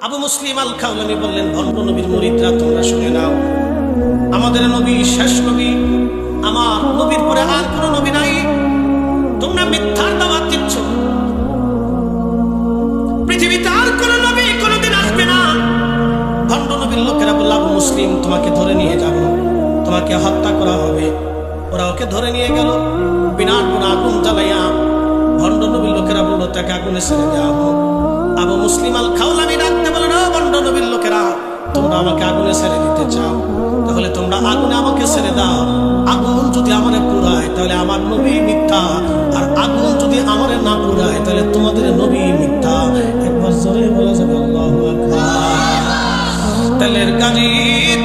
আবু মুসলিম আল খাওলানি বললেন, ভণ্ড নবীর মুরিদরা তোমরা শুনে নাও, আমাদের নবী শেষ নবী, আমার নবীর পরে আর কোন নবী নাই। তোমরা মিথ্যার দাওয়াত দিচ্ছ, পৃথিবীতে আর কোন নবী কোনদিন আসবে না। ভণ্ড নবীর লোকেরা বলল, আবু মুসলিম তোমাকে ধরে নিয়ে যাব, তোমাকে হত্যা করা হবে। ওরা ওকে ধরে নিয়ে গেল, বিনার কোন আগুন জ্বালাইয়া। ভণ্ড নবীর লোকেরা বলল, তাকে আগুনে ছেড়ে দেওয়া হোক। আবু মুসলিম আল খাওলানি ডাকতে বলেন, ভণ্ড নবীর লোকেরা, তোমরা আমাকে আগুনে ছেড়ে দিতে চাও, তাহলে তোমরা আগুনে আমাকে ছেড়ে দাও। আগুন যদি আমারে পুরায় তাহলে আমার নবী মিথ্যা, আর আগুন যদি আমারে না পুরায় তাহলে তোমাদের নবী মিথ্যা। একবার জোরে বলা যাবে আল্লাহু আকবার। তেলের গাড়ি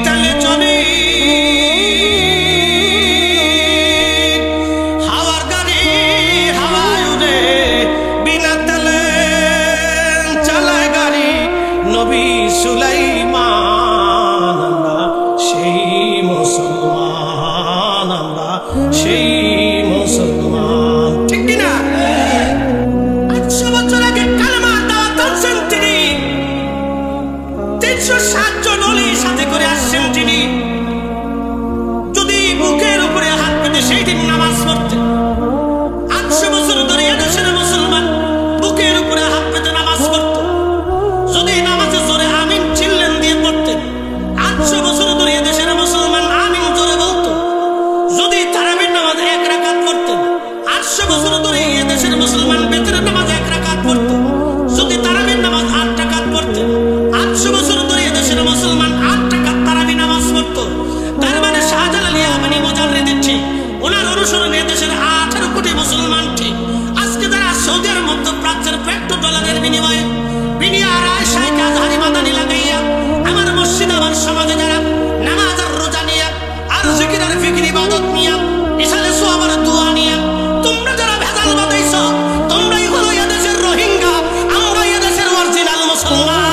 তেলে চলে, হাওয়ার গাড়ি হাওয়ায় উড়ে, বিনা তেলে চালায় গাড়ি নবী সুলাইমান। আমরা সেই মুসলমান, আমরা সেই মুসলমান, ঠিক কিনা? 800 বছর আগে কালেমা দাওয়াত আনছেন তিনি, 360 জন ওলির সাথে করে আসছেন তিনি। যদি বুকের উপরে হাত পেতে সেই দিন নামাজ পড়তেন, 800 বছর ধরে এদেশের মুসলমান বুকের উপরে হাত পেতে নামাজ পড়ত। যদি নামাজে জোরে আমিন চিল্লেন দিয়ে পড়তেন, 800 বছর ধরে এদেশের মুসলমান আমিন জোরে বলতো। যদি তারাবির নামাজ 1 রাকাত পড়তেন, 800 বছর ধরে এদেশের মুসলমান বেতরের নামাজ 1 রাকাত পড়ত। যদি তারাবির নামাজ 8 রাকাত পড়তেন, 800 বছর ধরে এদেশের মুসলমান 8 রাকাত তারাবি নামাজ পড়ত। তার মানে শাহজালাল ইয়ামানি মুজাদ্দিদ ঠিক, ওনার অনুসরণে এদেশের 18 কোটি মুসলমান ঠিক। আজকে যারা সৌদির মধ্যপ্রাচ্যের পেট্রোডলারের বিনিময়ে বিনিয়ার শাইখ আজহারি মাদানি লাগাইয়া আমার মসজিদ আমার সমাজে যারা নামাজ আর রোজা নিয়া আর জিকির আর ফিকির ইবাদত নিয়া ইসালে সোয়াবার দোয়া নিয়া তোমরা যারা ভেজাল বানাইছো, তোমরাই হলো এদেশের রোহিঙ্গা, আমরা এদেশের অরিজিনাল মুসলমান।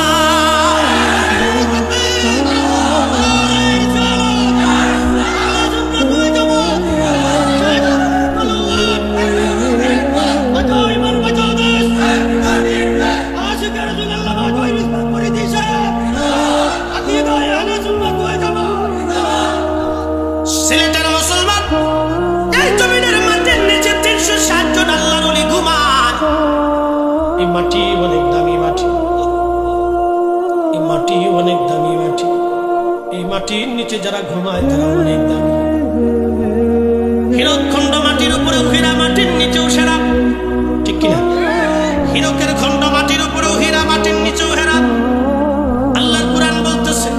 সিলেটের মুসলমান এই জমিনের মাটির নিচে 360 জন আল্লাহর ওলি ঘুমান। এই মাটি অনেক দামি মাটি, এই মাটি অনেক দামি মাটি। এই মাটির নিচে যারা ঘুমায় তারা অনেক দামি। হীরকখণ্ড মাটির উপরেও হীরা, মাটির নিচেও সেরা, ঠিক কিনা? হীরকের খণ্ড মাটির উপরেও হীরা, মাটির নিচেও হেরা। আল্লাহর কুরআন বলতেছে,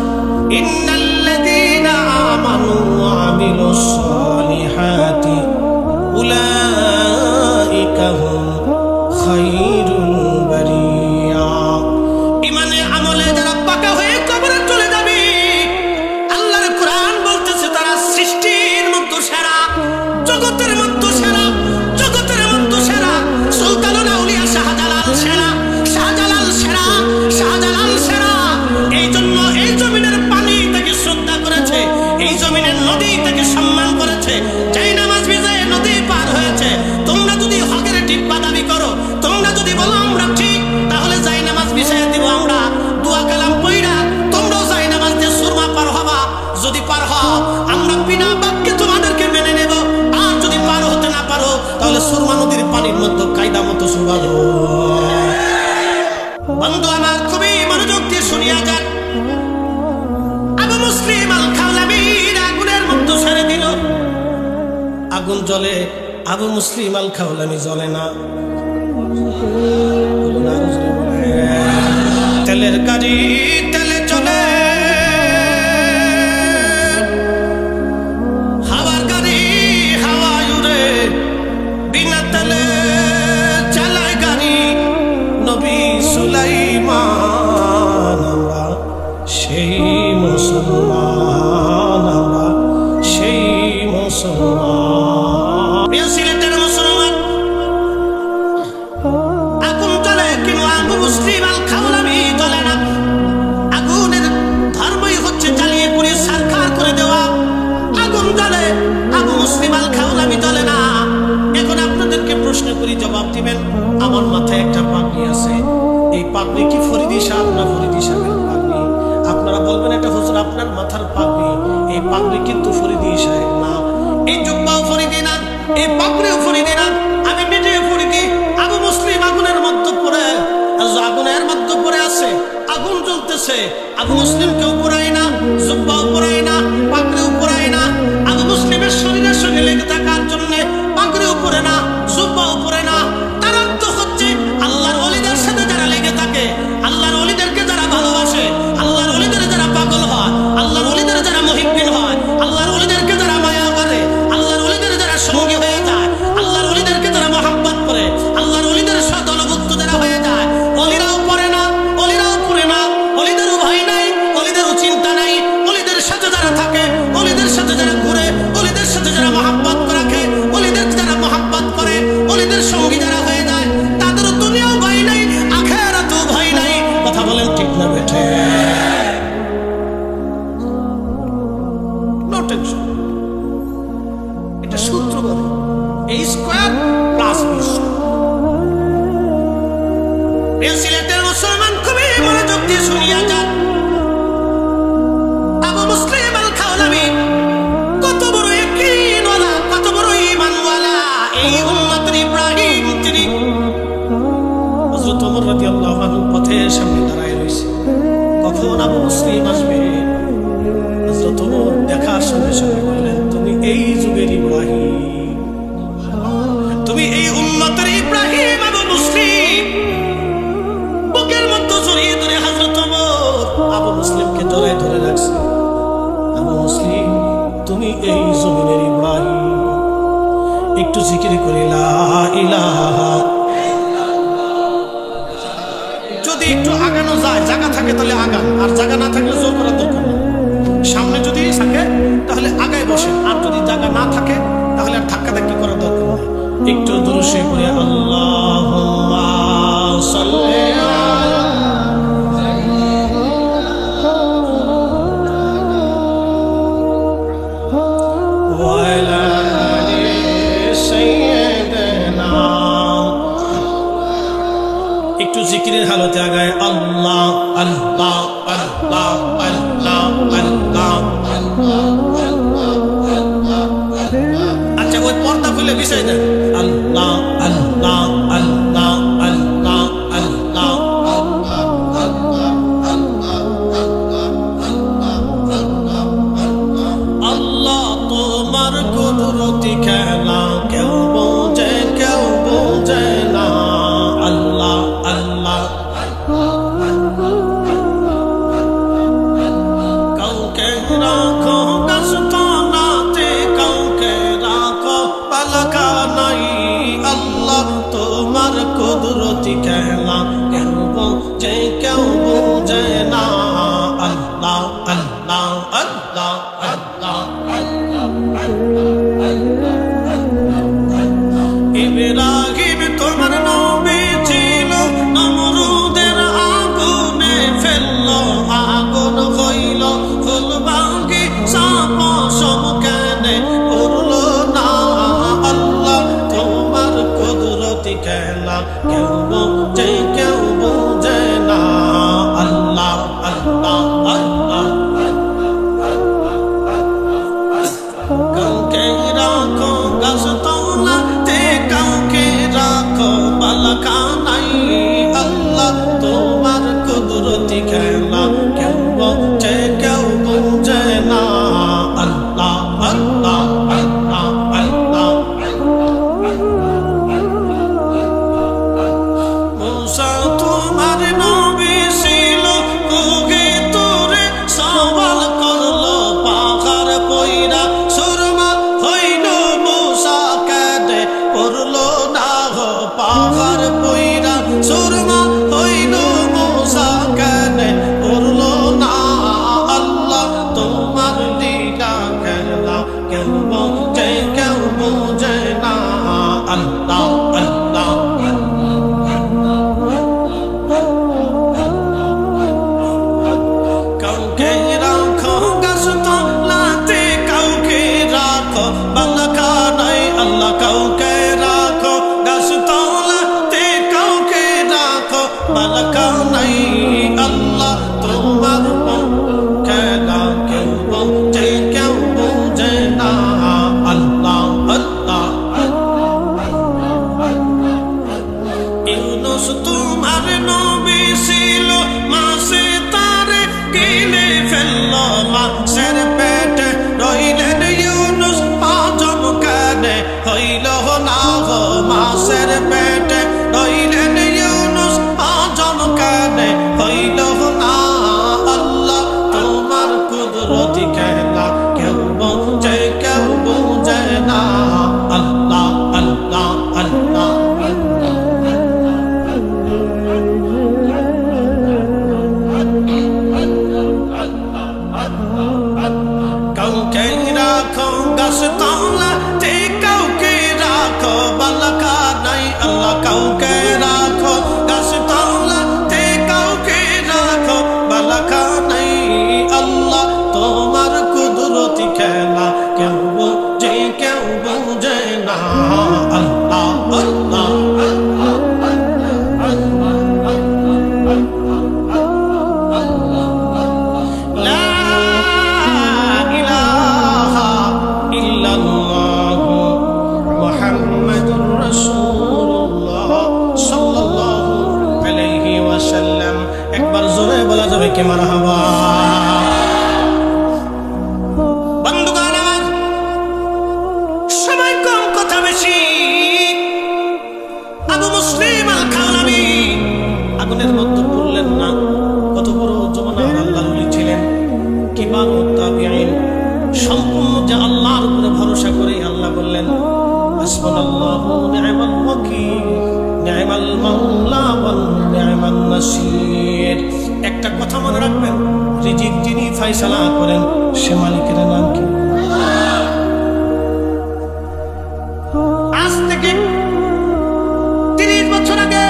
ইন্নাল্লাযীনা আমানু ওয়া আমিলুস সালিহাতি উলাইকা হুম খায়রুল বারিয়া। ঈমানে আমলে যারা পাকা হয়ে কবরে চলে যাবে, আল্লাহর কুরআন বলতেছে তারা সৃষ্টির মধ্যে সেরা, জগতের মধ্যে সেরা, জগতের মধ্যে সেরা। সুলতানুল আউলিয়া শাহজালাল সেরা, শাহজালাল সেরা, শাহজালাল সেরা। এই জন্য এই জমিনের পানি তাকে শ্রদ্ধা করেছে, এই জমিনের নদী তাকে সম্মান করেছে। যাই নামাজ ভিজায় নদী পার হয়েছে। তোমরা যদি হকের টিপ্পা দাবি করো, তোমরা যদি বলো আমরা ঠিক, তাহলে যাই নামাজ ভিজায় দিব আমরা। দোয়া কালাম পইরা তোমরাও যাই নামাজ দিয়ে সুরমা পার হবা। যদি পার হও, আমরা বিনা বাক্যে তোমাদেরকে মেনে নেব। আর যদি পার হতে না পারো, তাহলে সুরমা নদীর পানির মধ্যে কায়দা মতো সুবাদ। বন্ধু আমার, খুবই মনোযোগ দিয়ে শুনিয়া যান। আবু মুসলিম আল খাওলানির আগুনের মধ্যে ছেড়ে দিল, আগুন জ্বলে, আবু মুসলিম আল খাওলানি জ্বলে না। তেলের গাড়ি তেলে চলে, হাওয়ার গাড়ি হাওয়ায় উড়ে, বিনা তেলে চালায় গাড়ি নবী সুলাইমান। আমরা সেই মুসলমান, আমরা সেই মুসলমান। সিলেটের মুসলমান আগুন জ্বলে, কিন্তু আবু মুসলিম আল খাওলানি জ্বলে না। বলবেন এটা হুজুর আপনার মাথার পাগড়ি, এই পাগড়ি কিন্তু ফরিদি সাহেব না, এই জুব্বাও ফরিদি না, এই পাগড়িও ফরিদি না, আমি নিজে ফরিদি। আবু মুসলিম আগুনের মধ্যে পড়ে, আগুনের মধ্যে পড়ে আছে, আগুন জ্বলতেছে, আবু মুসলিমকেও পুরাই না, জুব্বাও পুরাই না, পাগড়িও পুরাই না। আবু মুসলিমের শরীরের সঙ্গে লেগে থাকার জন্য পাগড়িও পরে না, জুব্বাও পরে না। তার অর্থ হচ্ছে আল্লাহর ওলিদের সাথে যারা লেগে থাকে, আল্লাহর ওলিদেরকে যারা ভালোবাসে, আল্লাহর ওলিদের যারা পাগল হয়, আল্লাহর ওলিদের যারা মুহিব্বিন হয়, আল্লাহর ওলিদেরকে যারা মায়া করে, আল্লাহর ওলিদের যারা সঙ্গী হয়ে যায়, আল্লাহর ওলিদেরকে যারা মহব্বত করে, আল্লাহর ওলিদের সদলভুক্ত যারা হয়ে যায়, ওলিরাও পড়ে না, ওলিরাও পড়ে না, ওলিদেরও ভয় নাই, ওলিদেরও চিন্তা নাই, ওলিদের সাথে যারা থাকে, ওলিদের সাথে যারা ঘুরে, ওলিদের সাথে যারা মহব্বত রাখে, ওলিদের যারা মহব্বত করে, ওলিদের সঙ্গী যারা হয়ে যায়, তাদেরও দুনিয়াও ভয় নাই, আখিরাতেও ভয় নাই। কথা বলেন ঠিক না বেঠে? নো টেনশন, এটা সূত্র বলে a square plus b square. সিলেটের মুসলমান খুবই মনোযোগ দিয়ে শুনিয়া যান। আবু মুসলিম আল খাওলামি কত বড় ইয়াকিনওয়ালা, কত বড় ঈমানওয়ালা, এই উম্মতের ইব্রাহিম তিনি। হযরত ওমর রাদিয়াল্লাহু আনহু পথের সামনে দাঁড়ায় রয়েছে, কখন আবু মুসলিম আসবে। হযরত ওমর দেখার সঙ্গে সঙ্গে বললেন, তুমি এই যুগের ইব্রাহিম, তুমি এই উম্মতের ইব্রাহিম। আবু মুসলিম বুকের মধ্যে জড়িয়ে ধরে হযরত ওমর আবু মুসলিমকে জড়িয়ে ধরে রাখছে। আবু মুসলিম, তুমি এই জমিনের ইব্রাহিম। একটু জিকির করে লা ইলাহা। যদি একটু আগানো যায়, জায়গা থাকে তাহলে আগান, আর জায়গা না থাকলে জোর করার দরকার নেই। সামনে যদি থাকে তাহলে আগায় বসেন, আর যদি জায়গা না থাকে তাহলে আর ধাক্কাধাক্কি করার দরকার নেই। একটু দুরূদ পড়ে আল্লাহুম্মা সাল্লি আলা ওয়া আলা আলি সাইয়্যিদিনা। একটু জিকিরের হালতে আগায় আল্লাহ আল্লাহ আল্লাহ আল্লাহ আল্লাহ। আচ্ছা, ওই পর্দা খুলে বিষয় দেন আল্লাহ আল্লাহ আল্লাহ আল্লাহ আল্লাহ। আল্লাহ তোমার কুদরতি খেলা কেউ বোঝে না। আল্লাহ আল্লাহ। কাউকে রাখো গাছতলাতে, কাউকে রাখো পালাখানায়। আল্লাহ তোমার কুদরতি খেলা কেউ বোঝে না। আল্লাহ আল্লাহ আল্লাহ আল্লাহ। ইব্রাহিম তোমার নবী ছিল, নমরুদের আগুনে ফেললো, আগুন হইল ফুল ভাঙ্গি, সাপ সমকেনে পড়লো না। আল্লাহ তোমার কুদরতি খেলা কেউ বোঝে না। আল্লাহ আল্লাহ আল্লাহ। কাউকে রাখো গাছতলাতে, কাউকে রাখো পালাখানায়। আল্লাহ তোমার কুদরতি খেলা কেউ বোঝে না। আল্লাহ আল্লাহ আল্লাহ আল্লাহ। মুসা তোমার নবী ছিল, কোহে তোরে সওয়াল করলো, পাহাড় পয়রা সুরমা হইল, মুসা কেঁদে পড়লো না। পাহাড় পয়রা সুরমা হইল, মুসা কেঁদে পড়লো না। আল্লাহ বলা যাবে কে মারহাবা। বন্ধুগণ আমার, সময় কম কথা বেশি। আবু মুসলিম আল খাওলানি আগুনের মধ্যে পড়লেন না। কত বড় জমানার আল্লাহর ওলি ছিলেন, কিবারুত তাবিঈন। সম্পূর্ণ যে আল্লাহর উপরে ভরসা করে আল্লাহ বললেন হাসবুনাল্লাহু নি'মাল ওয়াকিল নি'মাল মাওলা ওয়া নি'মান নাসির। একটা কথা মনে রাখবেন, রিজিক যিনি ফয়সালা করেন সে মালিকের নাম কি? আজ থেকে 30 বছর আগে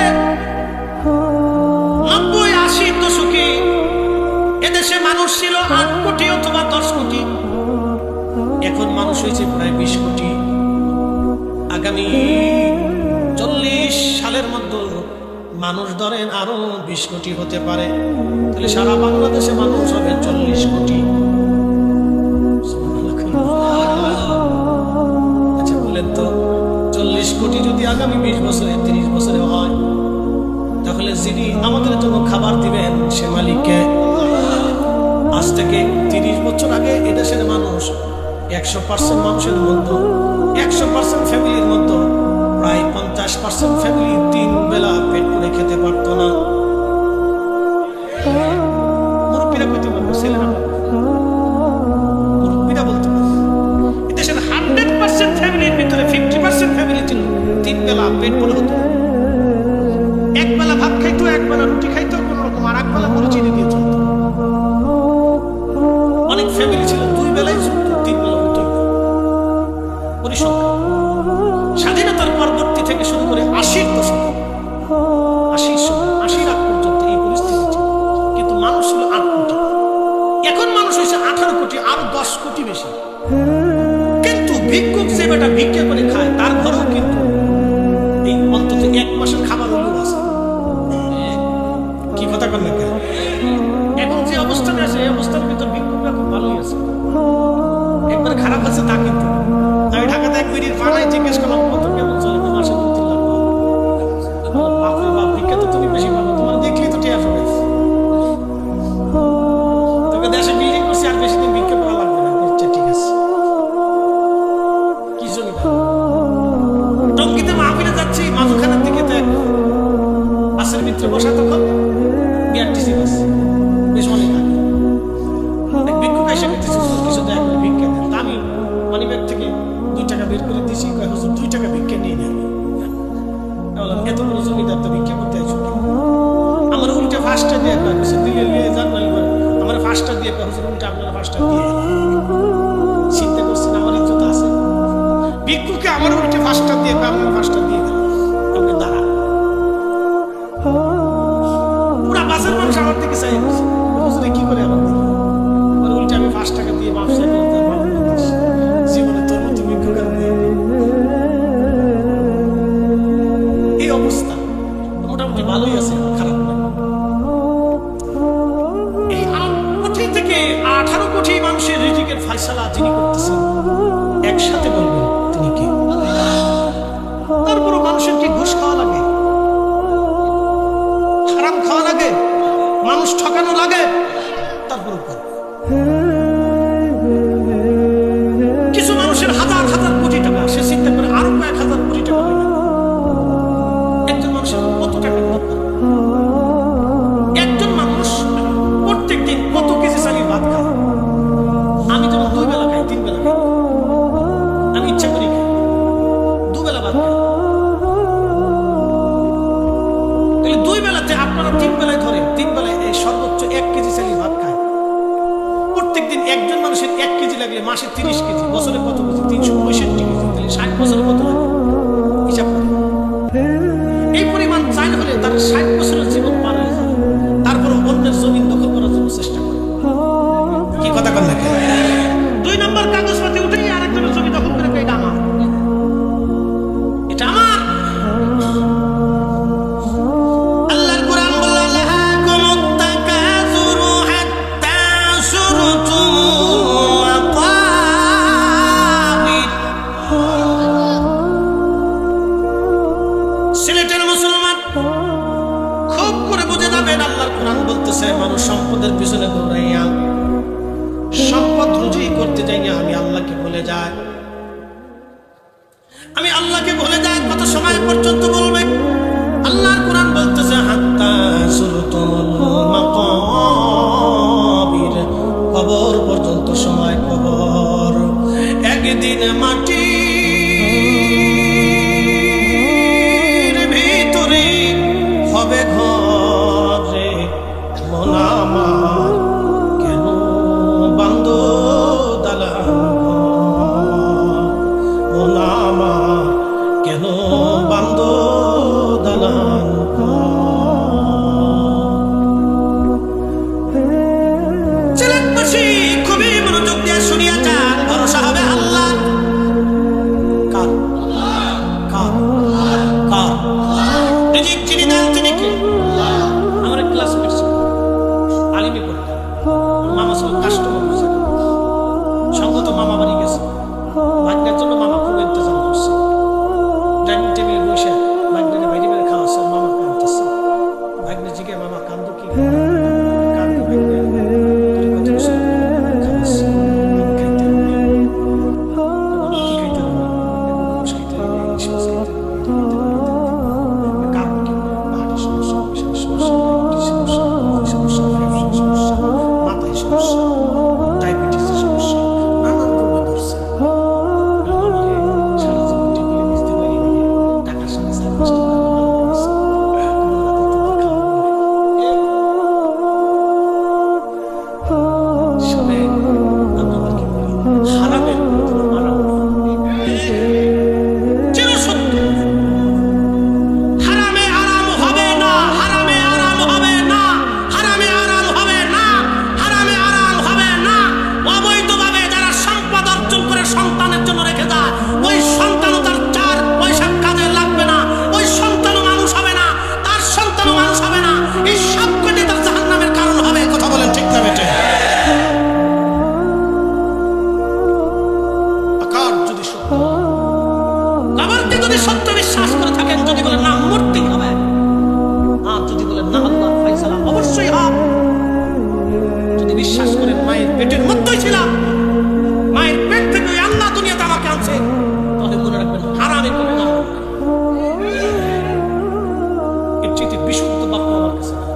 90-80 দশকে এদেশে মানুষ ছিল 8 কোটি অথবা 10 কোটি। এখন মানুষ হয়েছে প্রায় 20 কোটি। আগামী 40 সালের মধ্যে মানুষ ধরেন আরো 20 কোটি হতে পারে। তাহলে সারা বাংলাদেশে মানুষ হবে 40 কোটি। আচ্ছা বলেন তো, 40 কোটি যদি আগামী 20 বছরে 30 বছরে হয়, তাহলে যিনি আমাদের জন্য খাবার দিবেন সে মালিককে। আজ থেকে 30 বছর আগে এদেশের মানুষ 100% মানুষের মধ্যে 100% ফ্যামিলির মধ্যে প্রায় 50% ফ্যামিলি 3 বেলা পেট পুরে খেতে পারত না। মুরব্বীরা কইতে পারবে, ছেলেরা মুরব্বীরা বলতে পারবে। এদেশের 100% ফ্যামিলির ভিতরে 50% ফ্যামিলি ছিল 3 বেলা পেট পুরে হতো। এক বেলা ভাত খাইতো, এক বেলা রুটি খাইতো কোন রকম, আর এক বেলা মুড়ি চিনি দিয়ে চলতো। অনেক ফ্যামিলি ছিল 2 বেলায় চলতো, 3 বেলা হতো। পরিসংখ্যান স্বাধীনতার পরবর্তী থেকে শুরু করে 80-র দশক, 80 আগ পর্যন্ত এই পরিস্থিতি ছিল। কিন্তু মানুষ ছিল 8 কোটি। এখন মানুষ হয়েছে 18 কোটি, আরো 10 কোটি বেশি। কিন্তু ভিক্ষুক যে বেটা ভিক্ষা করে খায় তার ঘরেও কিন্তু এই অন্তত 1 মাসের খাবার হলেও আছে। কি কথা বলেন? এখন যে অবস্থানে আছে এই অবস্থার ভিতর ভিক্ষুকরা খুব ভালোই আছে। একবার খারাপ আছে তা কিন্তু। আমি ঢাকাতে 1 মিনিট বানাই জিজ্ঞেস করলাম কত কেমন চলে, মাসে 2-3 লাখ। বাপরে বাপ, ভিক্ষা তো তুমি বেশি পাবো, তোমার দেখলেই তো টিয়া হবে। তোকে দেশে বিল্ডিং করছি, আর বেশি দিন ভিক্ষা করা লাগবে না। আচ্ছা ঠিক আছে, কি জন্য টঙ্গিতে মাহফিলে যাচ্ছি, মাঝখানের দিকে তো এক বাসের ভিতরে বসা, তখন বিআরটিসি বাস, বেশ অনেক আগে। এক ভিক্ষুক এসে কিছু দেয়, ভিক্ষা দেন। তা আমি মানি ব্যাগ থেকে 2 টাকা বের করে দিয়েছি, হুজুর 2 টাকা ভিক্ষা নিয়ে নেন। বললাম এত বড় জমিদার তো ভিক্ষা করতে আইছো? আমার উল্টে 5টা দিয়ে কিছু দিলে নিয়ে যান, আমার 5টা দিয়ে হুজুর উল্টে আপনারা 5টা দিয়ে। চিন্তা করছেন আমার ইজ্জত আছে? ভিক্ষুকে আমার উল্টে 5টা দিয়ে আপনারা 5টা দিয়ে গেল। আপনি দাঁড়া, পুরা বাসের মানুষ আমার দিকে চাই, হুজুরে কি করে আমার দিকে? আমার উল্টে আমি 5 টাকা দিয়ে ব্যবসা করতে জীবনে তোর মতো ভিক্ষুক এই অবস্থা। মোটামুটি ভালোই আছে, খারাপ না। এই 8 কোটি থেকে 18 কোটি মানুষের রিজিকের ফয়সালা যিনি করতেছেন, একসাথে বলবেন তিনি কে? তারপরও মানুষের কি ঘুষ খাওয়া লাগে, হারাম খাওয়া লাগে, মানুষ ঠকানো লাগে? তারপরও কিছু মানুষের হাজার হাজার কোটি টাকা, সে চিন্তা করে আরো কয়েক হাজার কোটি টাকা লাগে। একজন মানুষের কত টাকা দরকার? একজন মানুষ প্রত্যেক দিন কত কেজি চালের ভাত খায়? আমি যেমন 2 বেলা খাই, 3 বেলা খাই, আমি ইচ্ছা করি খাই, 2 বেলা ভাত খাই। তাহলে 2 বেলাতে আপনারা 3 বেলায় ধরেন, 3 বেলায় সর্বোচ্চ 1 কেজি চালের ভাত খায়। প্রত্যেক দিন একজন মানুষের 1 কেজি লাগলে মাসে 30 কেজি, বছরে কত কেজি? 365 কেজি। তাহলে 60 বছরে কত লাগে? হিসাব করেন। এই পরিমাণ চাল হলে তার 60 বছরের জীবন পার হয়ে যাবে। তারপরে অন্যের জমিন দখল করার জন্য চেষ্টা করে। কি কথা বল না? 2 নম্বর কাগজপাতি উঠেই আরেকজনের জমি দখল করে এটা আমার, এটা আমার। আল্লাহর কোরআন বলে লাহাকুমুত তাকাসুরু হাত্তা সুরতুম মাকাবির। সিলেটের মুসলমান সম্পদের পিছনে দৌড়াইয়া সম্পদ রুজি করতে যাইয়া আমি আল্লাহকে ভুলে যাই, আমি আল্লাহকে ভুলে যাই। কত সময় পর্যন্ত বলবে? আল্লাহর কোরআন বলতেছে হাত্তা যুরতুল মাকাবির, কবর পর্যন্ত সময়। কবর একদিন মাটির ভিতরে হবে ঘরে। মন আমার কেন বান্ধ দালান ঘর, মন আমার কেন বান্ধ দালান ঘর। ছেলেবাসী খুবই মনোযোগ দিয়ে শুনিয়া যান, ভরসা হবে আল্লাহ। কার? কার? কার? রিজিক যিনি দেন তিনি কে? আমার ক্লাসমেট ছিল, আলিমে পড়তাম, মামা ছিল কাস্টমার বুঝে, সঙ্গত মামা বাড়ি গেছে, ভাগ্নের জন্য মামা খুব ইন্তজাম করছে। ডাইনিং টেবিলে বসে ভাগ্নের বাইরে বাইরে খাওয়াচ্ছে, মামা কাঁদতেছে। ভাগ্নে জিগে মামা কান্দো কি? কান্দো ভাগ্নে তোর কত বছর খাওয়াচ্ছি, আমি খাইতে হবে। কি খাইতে হবে? গোশ খাইতে হবে, ইলিশ মাছ খাইতে হবে, কারণ কি? হার্টের সমস্যা, প্রেশারের সমস্যা, ডায়াবেটিস সমস্যা, সমস্যা, সমস্যা, মাথায় সমস্যা, ডায়াবেটিসের সমস্যা, নানান রোগে ধরছে। আমাকে সারা জীবন টেবিলে মিশতে পারি না, টাকার সঙ্গে 4-5 টাকা সবে আমি আমাকে বলি হারামের কোনো আরাম নেই। চিরসত্য হারামে আরাম হবে না, হারামে আরাম হবে না, হারামে আরাম হবে না, হারামে আরাম হবে না। অবৈধভাবে যারা সম্পদ অর্জন করে সন্তানের জন্য রেখে যায়, ওই সন্তানও তার 4 পয়সা কাজে লাগবে না, ওই সন্তানও মানুষ হবে না, তার সন্তানও মানুষ হবে না। এই সব কটি তার জাহান্নামের কারণ হবে। কথা বলেন ঠিক না বেটে? আকার যদি সত্য, কবরকে যদি সত্য বিশ্বাস করে থাকেন, যদি বলেন না মূর্তি হবে, আর যদি বলেন না আল্লাহ ফাইসালা অবশ্যই হবে, যদি বিশ্বাস করেন মায়ের পেটের মধ্যেই ছিলাম, মায়ের পেট থেকে ওই আল্লাহ দুনিয়াতে আমাকে আনছে, তাহলে মনে রাখবেন হারামে কোনো নাম নেই। এর চেয়ে বিশুদ্ধ বাক্য আমার কাছে নাই।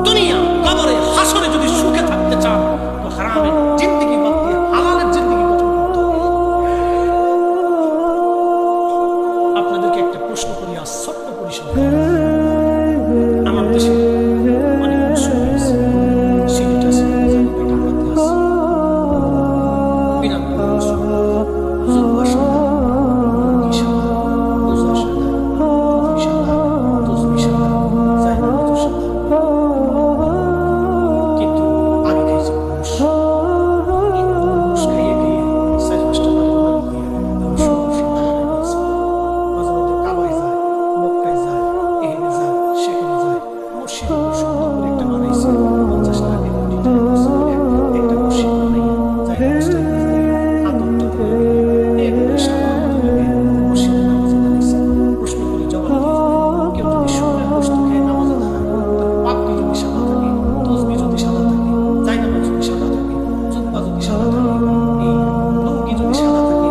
দুনিয়া কবরে হাসরে যদি সুখে থাকতে চান, তো হারামের জিন্দেগি বাদ দিয়ে হালালের জিন্দেগি গঠন করতে হবে। আপনাদেরকে একটা প্রশ্ন করি, আজ ছোট্ট পরিসংখ্যান। আমার দেশে অনেক মুসলিম আছে, সিলেট আছে, ঢাকাতে আছে, বিরানব্বই মুসলিম, জুব্বা সাদা, লুঙ্গি সাদা, মোজা সাদা, টুপি সাদা, তসবিহ সাদা, জায়নামাজ সাদা। কিন্তু আগে খাইছে ঘুষ, ঘুষ খাইয়ে খাইয়ে 4-5টা বাড়ি মালিক হয়ে এখন সমস্যা বানায় ফেলছে। মাঝে মধ্যে কাবায় যায়, মক্কায় যায়, এখানে যায়, সেখানে যায়। মসজিদে খুব সুন্দর করে একটা বানাইছে, 50 টাকা কোটি টাকা খরচ করে একটা মসজিদ বানাইয়া জায়নামাজটা দিয়ে আদরটা দিয়ে এগুলো সামান্য লাগে মসজিদে নামাজে দাঁড়াইছে। প্রশ্ন করে জবাব দিয়ে কেউ যদি শুকনো গোশত খেয়ে নামাজে দাঁড়ায়, তার পাগড়ি যদি সাদা থাকে, তসবিহ যদি সাদা থাকে, জায়নামাজ যদি সাদা থাকে, জুব্বা যদি সাদা থাকে, এই লুঙ্গি যদি সাদা থাকে,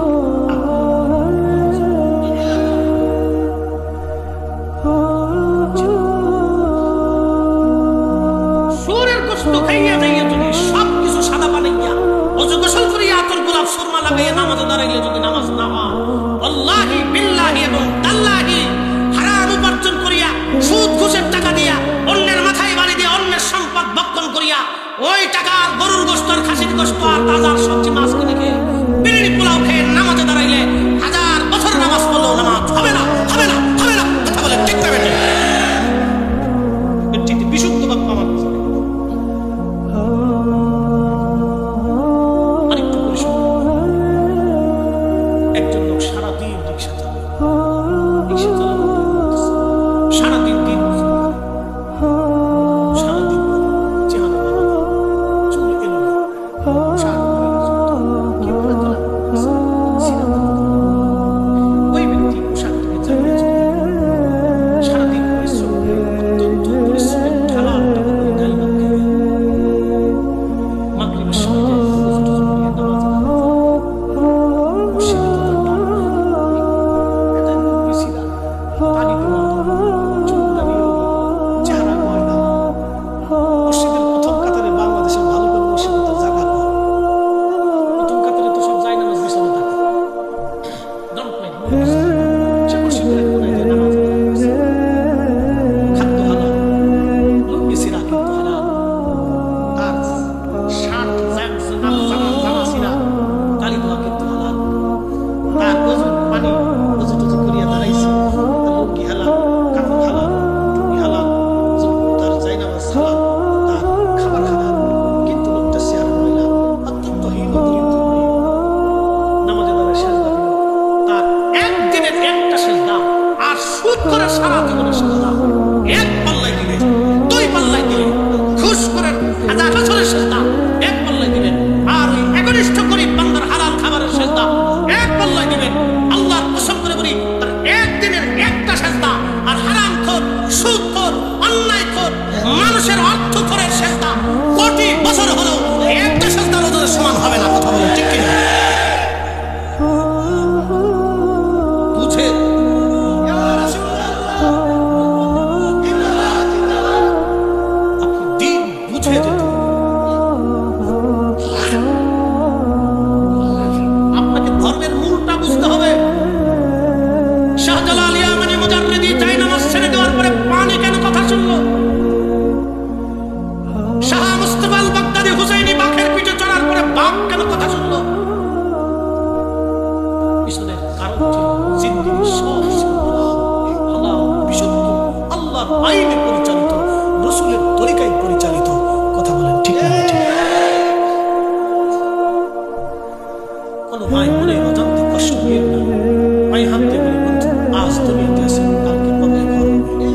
সুরের গোশত খাইয়া যাইয়া যদি সবকিছু সাদা বানাইয়া অজু গোসল করিয়া আতর গোলাপ সুরমা লাগাইয়া নামাজে দাঁড়াইলে যদি নামাজ না হয়, আল্লাহি বিল্লাহি এবং তাল্লাহি হারাম উপার্জন করিয়া সুদ ঘুষের টাকা দিয়া অন্যের মাথায় বাড়ি দিয়ে অন্যের সম্পদ ভক্ষণ করিয়া ওই টাকা গরুর গোশত আর খাসির গোশত আর তাজার সবজি মাছ কিনে খেয়ে বিরিয়ানি পোলাও খেয়ে নামাজে দাঁড়াইলে 1000 বছর নামাজ পড়লেও নামাজ হবে না, হবে না, হবে না। কথা বলে ঠিক না বেটে? এর চেয়ে বিশুদ্ধ বাক্য আমার কাছে নেই। আরেকটু পরিষ্কার, একজন লোক সারাদিন রিক্সা চালায়, রিক্সা চালানো সারাদিন দিন সারাদিন চেহারা চুল এলো সারা আইনে পরিচালিত, রাসূলের তরিকায় পরিচালিত। কথা বলেন ঠিক না? কোনো ভাই মনে অজান্তে কষ্ট দিয়েন না। ভাই হাতে বলে বন্ধু আজ দুনিয়াতে আছেন, কালকে বদলে ঘর হবে।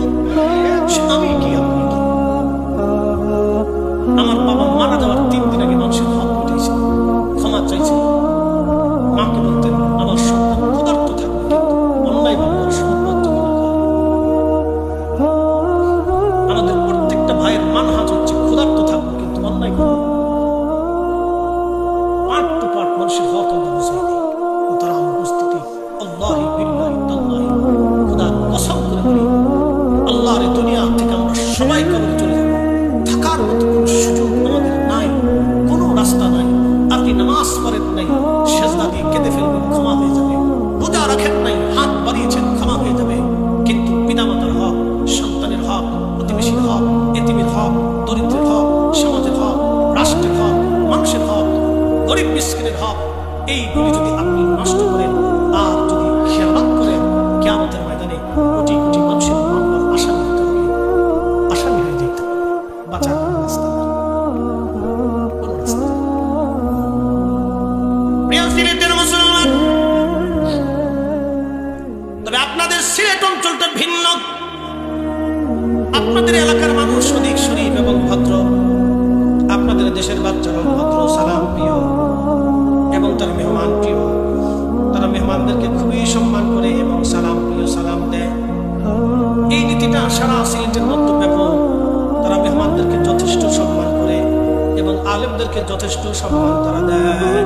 আমি কি আপনি কি? আমার বাবা মারা যাওয়ার 3 দিন আগে মানুষের হাত উঠেছে, ক্ষমা চাইছে। মাকে বলতেন আমার সন্তান ক্ষুধার্ত থাকবে, কিন্তু অন্যায় বাবার সম্পদ তুমি না খাও। আমাদের প্রত্যেকটা ভাইয়ের মানহাজ হচ্ছে ক্ষুধার্ত থাকবে কিন্তু অন্যায় করবে। পার্ট টু পার্ট মানুষের হক আমরা বুঝাই দিই, তারা আমার উপস্থিতি আল্লাহি বিল্লাহি তাল্লাহি খোদার কসম করে বলি, আল্লাহর দুনিয়া থেকে আমরা সবাই কবরে চলে যাব। থাকার মতো কোনো সুযোগ আমাদের নাই, কোনো রাস্তা নাই। আপনি নামাজ পড়েন নাই, সেজদা দিয়ে কেঁদে ফেলবেন, ক্ষমা হয়ে যাবে। রোজা রাখেন নাই, হাত বাড়িয়েছেন, ক্ষমা হয়ে যাবে। কিন্তু পিতামাতার হক, সন্তানের হক, প্রতিবেশীর হক, এতিমের হক, দরিদ্রের হক, সমাজের হক, রাষ্ট্রের হক, মানুষের হক, গরিব মিসকিনের হক, এইগুলি যদি আপনি নষ্ট করেন আর যদি খেয়ালত করেন, কিয়ামতের ময়দানে কোটি কোটি মানুষের মামলার আসামি হতে হবে, আসামি হয়ে যেতে হবে। বাঁচার কোনো রাস্তা নেই, কোনো রাস্তা নেই। প্রিয় সিলেটের মুসলমান, তবে আপনাদের সিলেট অঞ্চলটা ভিন্ন। আপনাদের এলাকার মানুষ অধিক শরীফ এবং ভদ্র, আপনাদের দেশের বাচ্চারা ভদ্র, সালাম প্রিয় এবং তার মেহমান প্রিয়। তারা মেহমানদেরকে খুবই সম্মান করে এবং সালাম প্রিয়, সালাম দেয়। এই নীতিটা সারা সিলেটের মধ্যে ব্যাপক। তারা মেহমানদেরকে যথেষ্ট সম্মান করে এবং আলেমদেরকে যথেষ্ট সম্মান তারা দেয়।